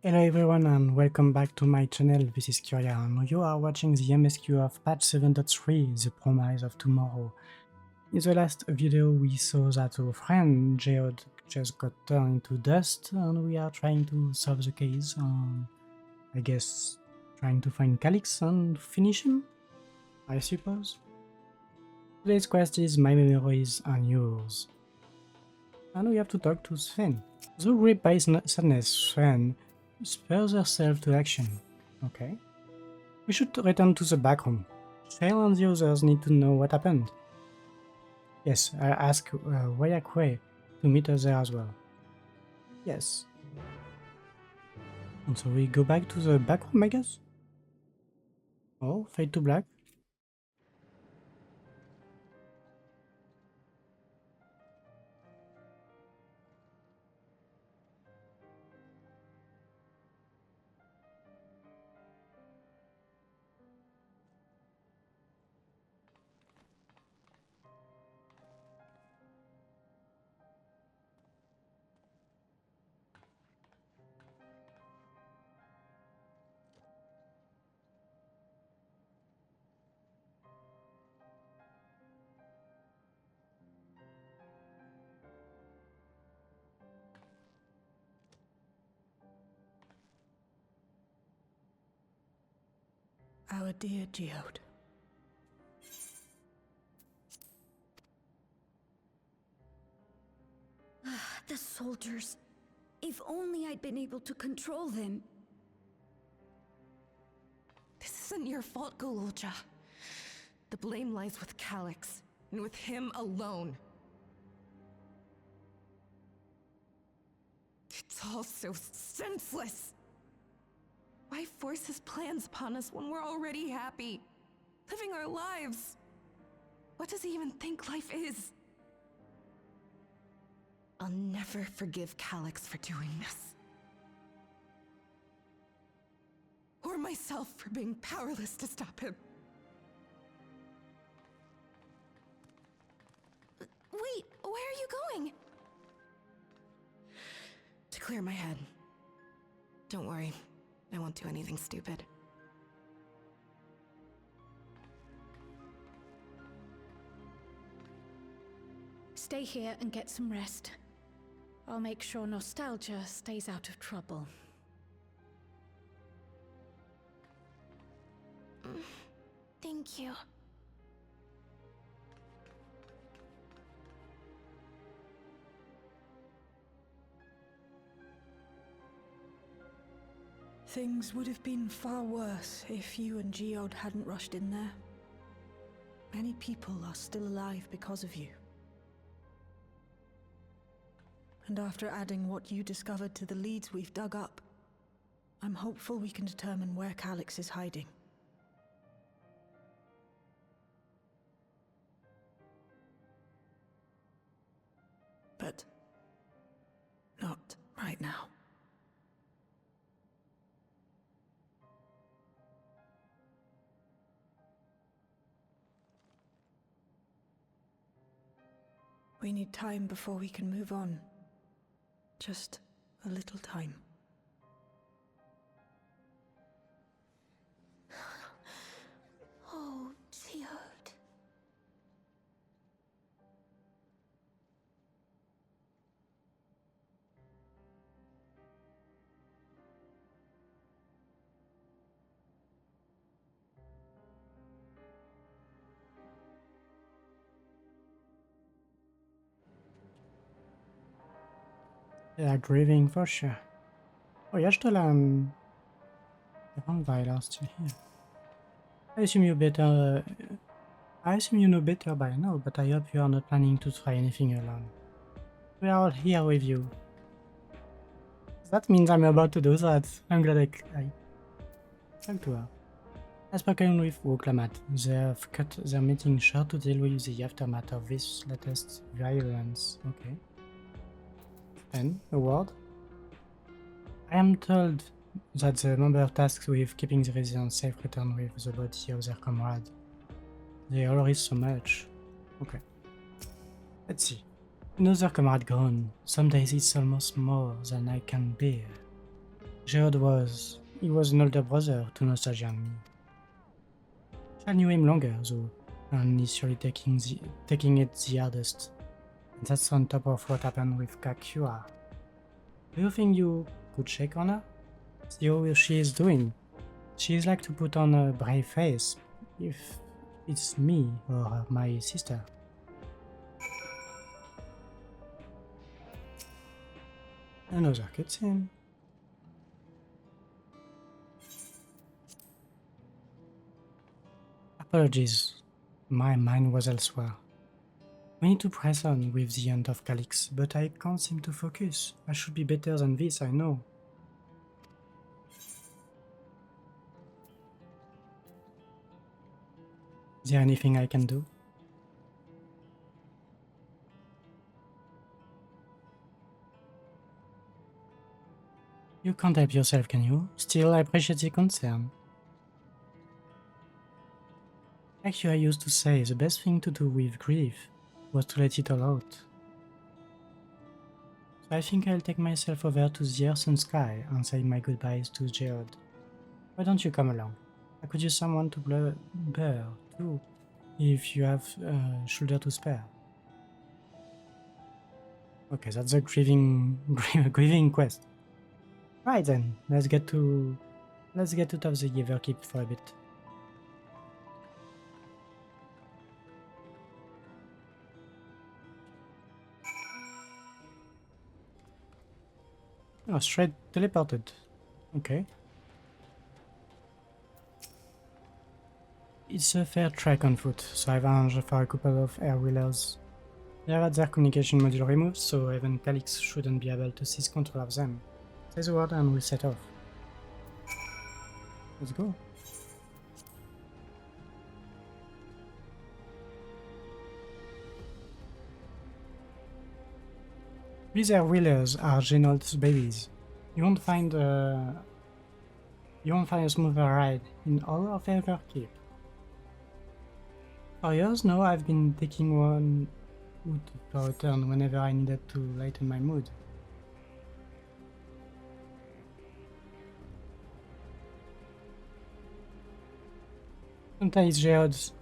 Hello everyone and welcome back to my channel. This is Qyorria and you are watching the MSQ of patch 7.3, the promise of tomorrow. In the last video we saw that our friend Geode just got turned into dust and we are trying to solve the case and I guess trying to find Calyx and finish him, I suppose. Today's quest is my memories and yours. And we have to talk to Sven. The gripped by sadness, Sven spurs herself to action. Okay. We should return to the backroom. Shale and the others need to know what happened. Yes, I asked Wayakwe to meet us there as well. Yes. And so we go back to the backroom, I guess? Oh, fade to black. Our dear Geode. The soldiers. If only I'd been able to control them. This isn't your fault, Qyorria. The blame lies with Calyx, and with him alone. It's all so senseless. Why force his plans upon us when we're already happy, living our lives? What does he even think life is? I'll never forgive Calyx for doing this. Or myself for being powerless to stop him. Wait, where are you going? To clear my head. Don't worry, I won't do anything stupid. Stay here and get some rest. I'll make sure nostalgia stays out of trouble. Thank you. Things would have been far worse if you and Geode hadn't rushed in there. Many people are still alive because of you. And after adding what you discovered to the leads we've dug up, I'm hopeful we can determine where Calyx is hiding. But not right now. We need time before we can move on. Just a little time. Oh, Geode. They are grieving for sure. Oh, yeah, still the vampire are still here. I assume you better. I assume you know better by now, but I hope you are not planning to try anything alone. We are all here with you. That means I'm about to do that. I'm glad I talked to her. I've spoken with Woklamat. They have cut their meeting short to deal with the aftermath of this latest violence. Okay. And a word? I am told that the member tasked with keeping the residents safe return with the body of their comrade. They all risk so much. Okay. Let's see. Another comrade gone. Some days it's almost more than I can bear. Geode he was an older brother to Nostalgia and me. I knew him longer, though, and he's surely taking it the hardest. And that's on top of what happened with Qyorria. Do you think you could check on her? See how she is doing? She's like to put on a brave face, if it's me or my sister. Another cutscene. Apologies, my mind was elsewhere. We need to press on with the Hunt of Calyx, but I can't seem to focus. I should be better than this, I know. Is there anything I can do? You can't help yourself, can you? Still, I appreciate the concern. Like you, I used to say, the best thing to do with grief was to let it all out. So I think I'll take myself over to the earth and sky and say my goodbyes to Geode. Why don't you come along? I could use someone to bear too, if you have a shoulder to spare. Okay, that's a grieving quest. Right then, let's get out of the Everkeep for a bit. Oh, straight teleported. Okay. It's a fair trek on foot, so I've arranged for a couple of air-wheelers. They have had their communication module removed, so even Calyx shouldn't be able to seize control of them. Say the word and we'll set off. Let's go. These air-wheelers are Genold's babies. You won't find a smoother ride in all of Everkeep. For years now, I've been taking one wood for a turn whenever I needed to lighten my mood. Sometimes Geodes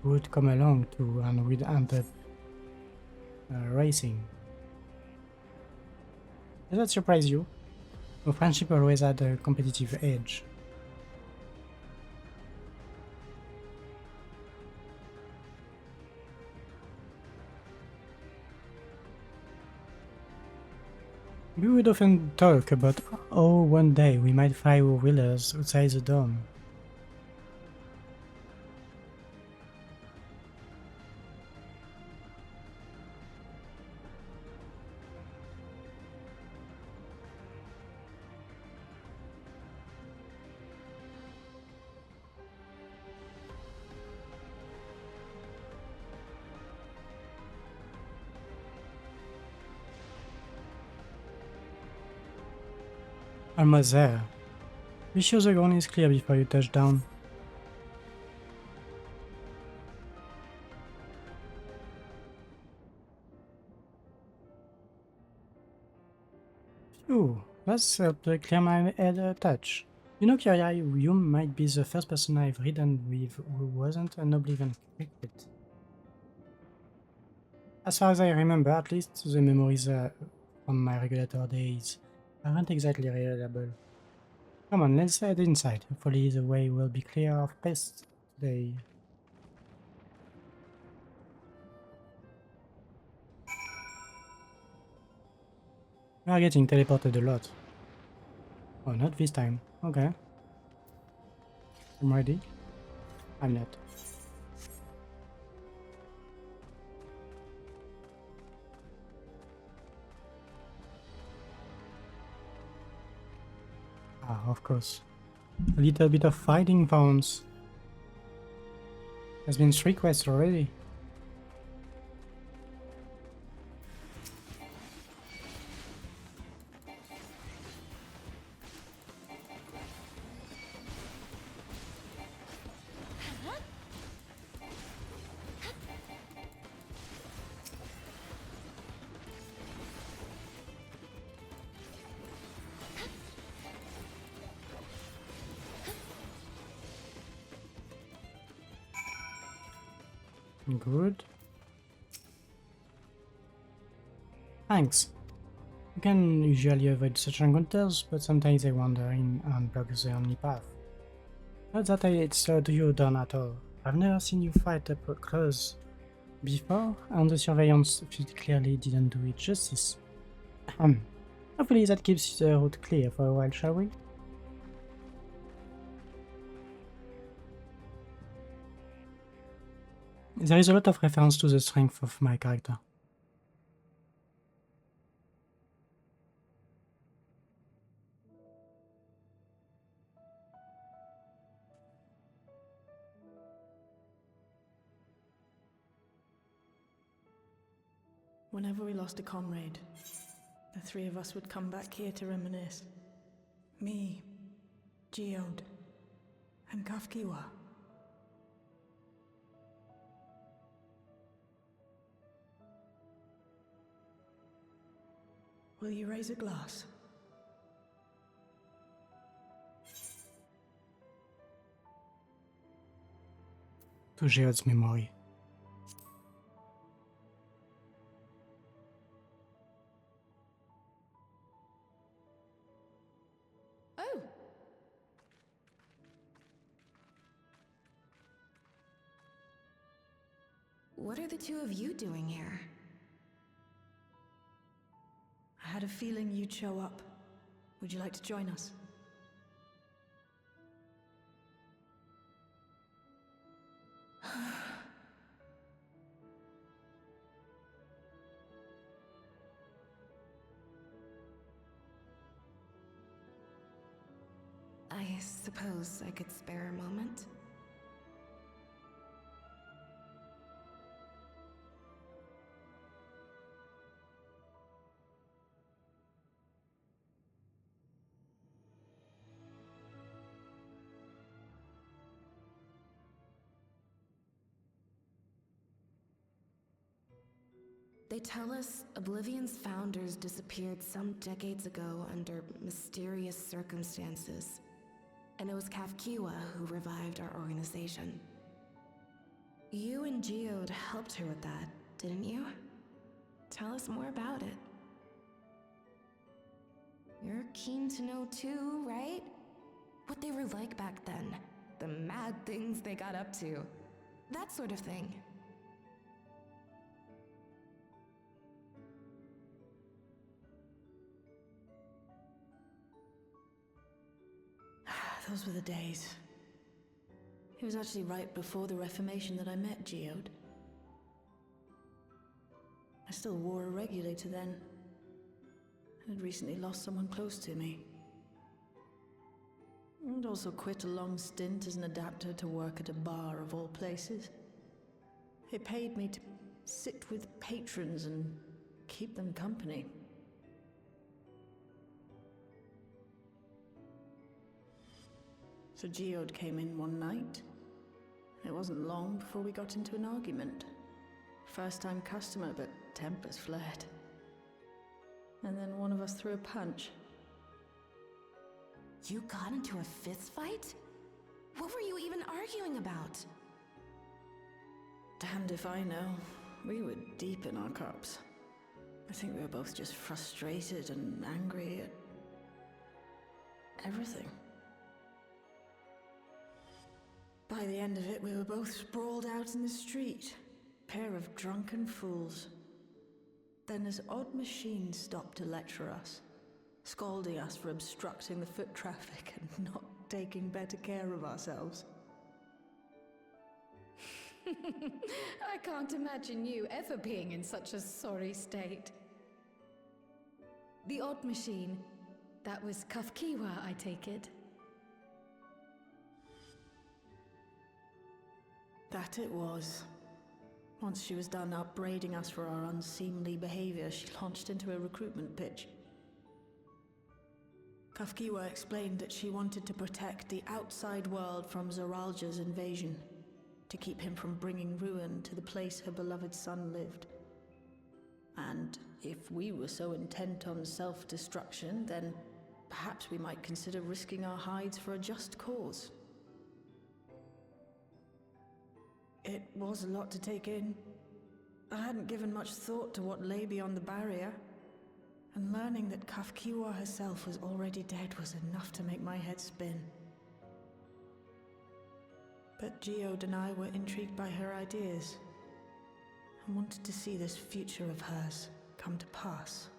would come along too, and we'd end up racing. Does that surprise you? Our friendship always had a competitive edge. We would often talk about how one day we might fly our wheelers outside the dome. Almost there. Be sure the ground is clear before you touch down. Phew, that's helped clear my head a touch. You know, Qyorria, you might be the first person I've ridden with who wasn't an Oblivion cricket. As far as I remember, at least, the memories from my regulator days aren't exactly reliable. Come on, let's head inside. Hopefully the way will be clear of pests today. We are getting teleported a lot. Oh, not this time. Okay. I'm ready. I'm not. Ah, of course. A little bit of fighting for once. There's been 3 quests already. Good. Thanks. You can usually avoid such encounters, but sometimes they wander in and block the only path. Not that it's to you done at all. I've never seen you fight up close before, and the surveillance feed clearly didn't do it justice. Hopefully that keeps the route clear for a while, shall we? There is a lot of reference to the strength of my character. Whenever we lost a comrade, the three of us would come back here to reminisce. Me, Geode, and Cahciua. Will you raise a glass? To Geode's memory. Oh! What are the two of you doing here? I had a feeling you'd show up. Would you like to join us? I suppose I could spare a moment. They tell us Oblivion's founders disappeared some decades ago under mysterious circumstances. And it was Cahciua who revived our organization. You and Geode helped her with that, didn't you? Tell us more about it. You're keen to know too, right? What they were like back then. The mad things they got up to. That sort of thing. Those were the days. It was actually right before the Reformation that I met Geode. I still wore a regulator then. I'd recently lost someone close to me. I'd also quit a long stint as an adapter to work at a bar of all places. It paid me to sit with patrons and keep them company. So Geode came in one night. It wasn't long before we got into an argument. First-time customer, but tempers flared. And then one of us threw a punch. You got into a fist fight? What were you even arguing about? Damned if I know. We were deep in our cups. I think we were both just frustrated and angry at everything. By the end of it, we were both sprawled out in the street. Pair of drunken fools. Then this odd machine stopped to lecture us, scolding us for obstructing the foot traffic and not taking better care of ourselves. I can't imagine you ever being in such a sorry state. The odd machine, that was Cahciua, I take it. That it was. Once she was done upbraiding us for our unseemly behavior, she launched into a recruitment pitch. Cahciua explained that she wanted to protect the outside world from Zoralja's invasion, to keep him from bringing ruin to the place her beloved son lived. And if we were so intent on self-destruction, then perhaps we might consider risking our hides for a just cause. It was a lot to take in. I hadn't given much thought to what lay beyond the barrier, and learning that Qyorria herself was already dead was enough to make my head spin. But Geode and I were intrigued by her ideas, and wanted to see this future of hers come to pass.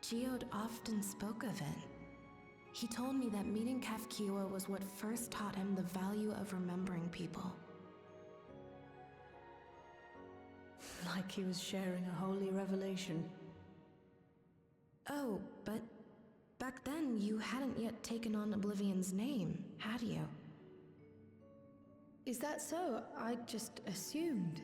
Geode often spoke of it. He told me that meeting Qyorria was what first taught him the value of remembering people. Like he was sharing a holy revelation. Oh, but back then you hadn't yet taken on Oblivion's name, had you? Is that so? I just assumed.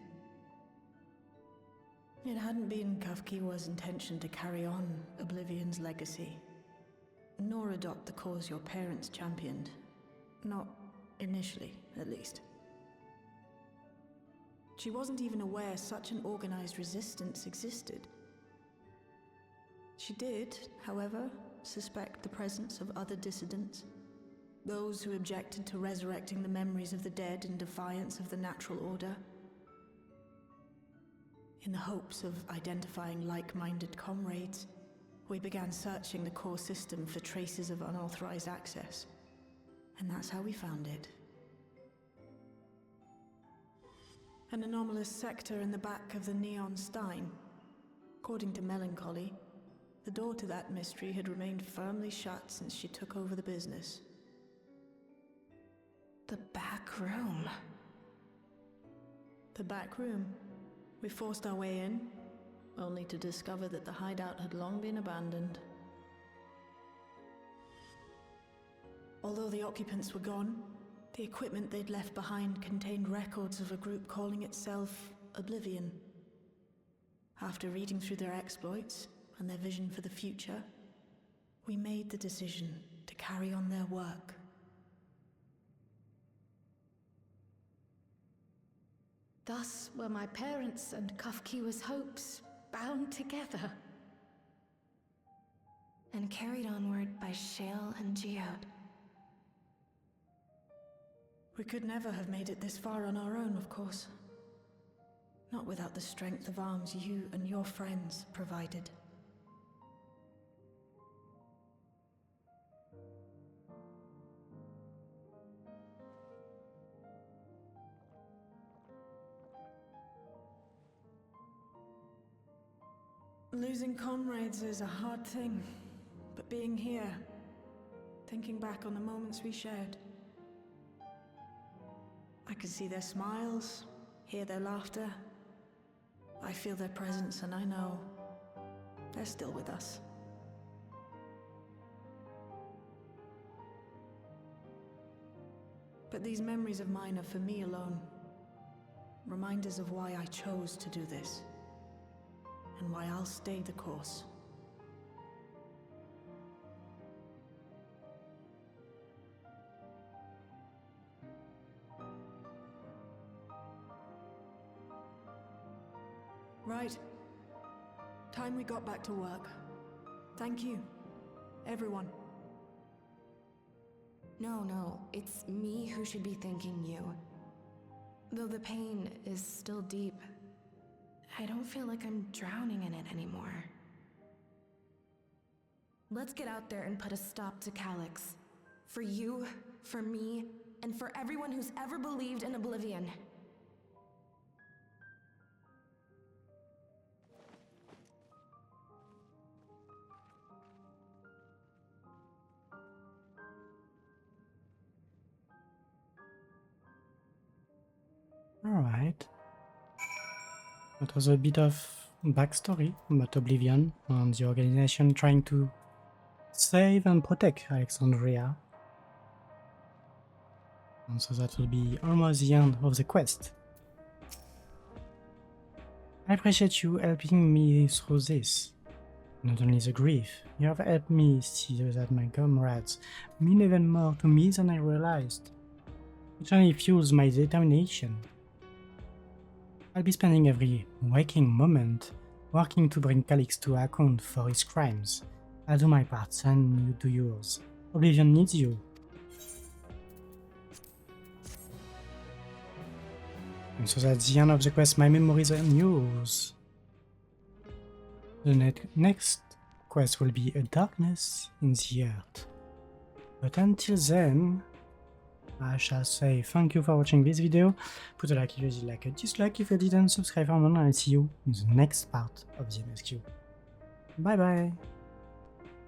It hadn't been Qyorria's intention to carry on Oblivion's legacy, nor adopt the cause your parents championed. Not initially, at least. She wasn't even aware such an organized resistance existed. She did, however, suspect the presence of other dissidents, those who objected to resurrecting the memories of the dead in defiance of the natural order. In the hopes of identifying like-minded comrades, we began searching the core system for traces of unauthorized access, and that's how we found it. An anomalous sector in the back of the Neon Stein. According to Melancholy, the door to that mystery had remained firmly shut since she took over the business. The Backroom. The Backroom. We forced our way in, only to discover that the hideout had long been abandoned. Although the occupants were gone, the equipment they'd left behind contained records of a group calling itself Oblivion. After reading through their exploits and their vision for the future, we made the decision to carry on their work. Thus were my parents' and Qyorria's hopes bound together. And carried onward by Shale and Geode. We could never have made it this far on our own, of course. Not without the strength of arms you and your friends provided. Losing comrades is a hard thing, but being here, thinking back on the moments we shared, I can see their smiles, hear their laughter. I feel their presence, and I know they're still with us. But these memories of mine are for me alone. Reminders of why I chose to do this, and why I'll stay the course. Right. Time we got back to work. Thank you, everyone. No, it's me who should be thanking you. Though the pain is still deep, I don't feel like I'm drowning in it anymore. Let's get out there and put a stop to Calyx. For you, for me, and for everyone who's ever believed in Oblivion. Alright. That was a bit of backstory about Oblivion and the organization trying to save and protect Alexandria. And so that will be almost the end of the quest. I appreciate you helping me through this. Not only the grief, you have helped me see that my comrades mean even more to me than I realized. It only fuels my determination. I'll be spending every waking moment working to bring Calyx to account for his crimes, I'll do my part and you do yours. Oblivion needs you. And so that's the end of the quest. My memories and yours. The next quest will be a darkness in the earth. But until then, I shall say thank you for watching this video. Put a like if you did, like a dislike if you didn't, subscribe for more, and I'll see you in the next part of the MSQ. Bye bye!